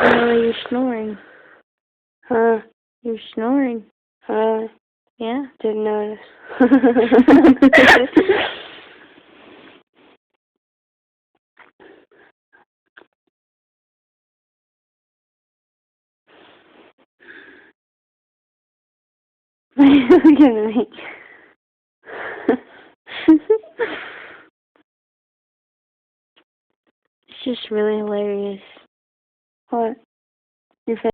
No, you're snoring. Huh? You're snoring. Yeah. Didn't notice. Look at me. It's just really hilarious. What? Your face.